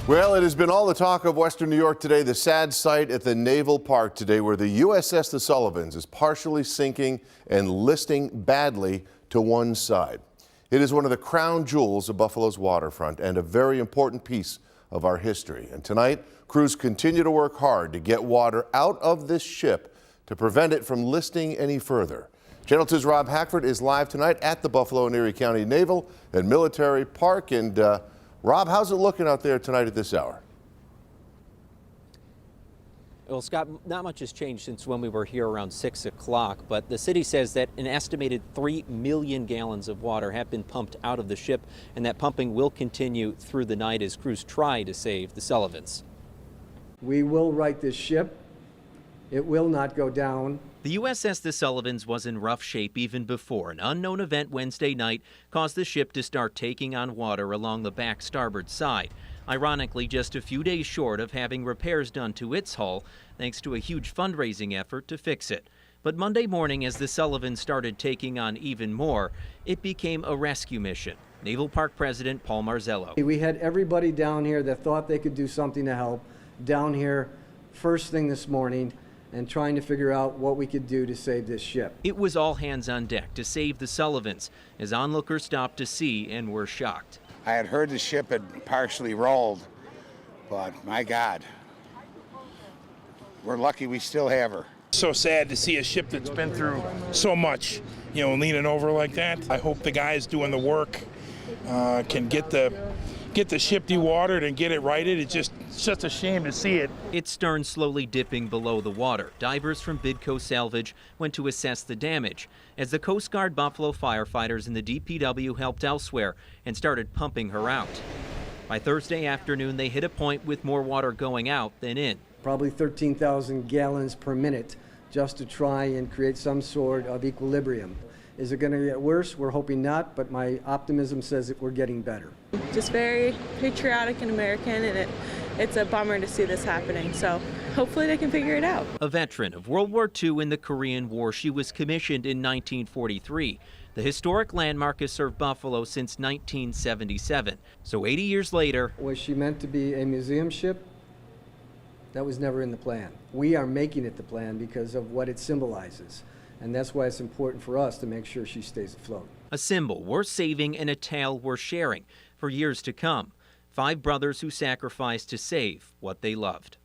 Well, it has been all the talk of Western New York today, the sad sight at the Naval Park today where the U.S.S. the Sullivans is partially sinking and listing badly to one side. It is one of the crown jewels of Buffalo's waterfront and a very important piece of our history. And tonight, crews continue to work hard to get water out of this ship to prevent it from listing any further. Channel 2's Rob Hackford is live tonight at the Buffalo and Erie County Naval and Military Park. And Rob, how's it looking out there tonight at this hour? Well, Scott, not much has changed since when we were here around 6 o'clock, but the city says that an estimated 3 million gallons of water have been pumped out of the ship, and that pumping will continue through the night as crews try to save the Sullivans. We will right this ship. It will not go down. The U.S.S. the Sullivans was in rough shape even before an unknown event Wednesday night caused the ship to start taking on water along the back starboard side. Ironically, just a few days short of having repairs done to its hull, thanks to a huge fundraising effort to fix it. But Monday morning, as the Sullivans started taking on even more, it became a rescue mission. Naval Park President Paul Marzello. We had everybody down here that thought they could do something to help down here first thing this morning, and trying to figure out what we could do to save this ship. It was all hands on deck to save the Sullivans as onlookers stopped to see and were shocked. I had heard the ship had partially rolled, but my God, we're lucky we still have her. So sad to see a ship that's been through so much, leaning over like that. I hope the guys doing the work can get the ship dewatered and get it righted. It's just a shame to see it. Its stern slowly dipping below the water. Divers from Bidco Salvage went to assess the damage as the Coast Guard, Buffalo firefighters, and the DPW helped elsewhere and started pumping her out. By Thursday afternoon, they hit a point with more water going out than in. Probably 13,000 gallons per minute just to try and create some sort of equilibrium. Is it going to get worse? We're hoping not, but my optimism says that we're getting better. Just very patriotic and American, and it's a bummer to see this happening, so hopefully they can figure it out. A veteran of World War II and the Korean War, she was commissioned in 1943. The historic landmark has served Buffalo since 1977, so 80 years later. Was she meant to be a museum ship? That was never in the plan. We are making it the plan because of what it symbolizes. And that's why it's important for us to make sure she stays afloat. A symbol worth saving and a tale worth sharing for years to come. 5 brothers who sacrificed to save what they loved.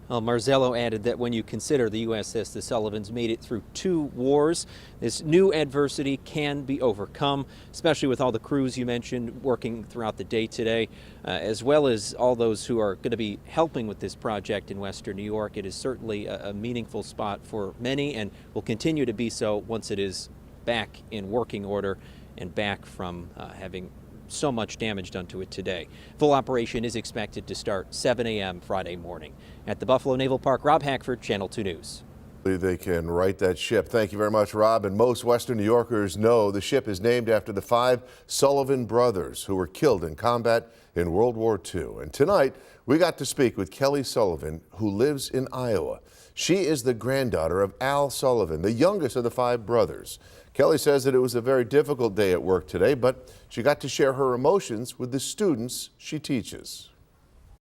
Well, Marzello added that when you consider the U.S.S. the Sullivans made it through 2 wars, this new adversity can be overcome, especially with all the crews you mentioned working throughout the day today, as well as all those who are going to be helping with this project in Western New York. It is certainly a meaningful spot for many and will continue to be so once it is back in working order and back from having so much damage done to it today. Full operation is expected to start 7 a.m. Friday morning. At the Buffalo Naval Park, Rob Hackford, Channel 2 News. They can right that ship. Thank you very much, Rob. And most Western New Yorkers know the ship is named after the 5 Sullivan brothers who were killed in combat in World War II. And tonight, we got to speak with Kelly Sullivan, who lives in Iowa. She is the granddaughter of Al Sullivan, the youngest of the 5 brothers. Kelly says that it was a very difficult day at work today, but she got to share her emotions with the students she teaches.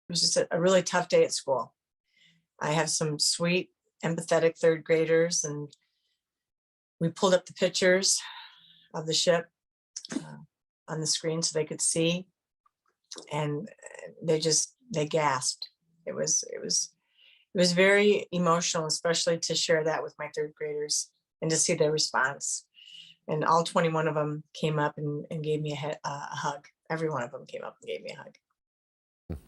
It was just a really tough day at school. I have some sweet, empathetic 3rd graders, and we pulled up the pictures of the ship on the screen so they could see, and they gasped. It was very emotional, especially to share that with my 3rd graders and to see their response. And all 21 of them came up and gave me a hug. Every one of them came up and gave me a hug.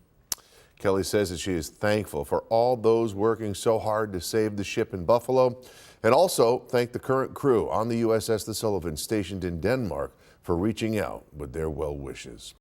Kelly says that she is thankful for all those working so hard to save the ship in Buffalo, and also thank the current crew on the U.S.S. the Sullivans stationed in Denmark for reaching out with their well wishes.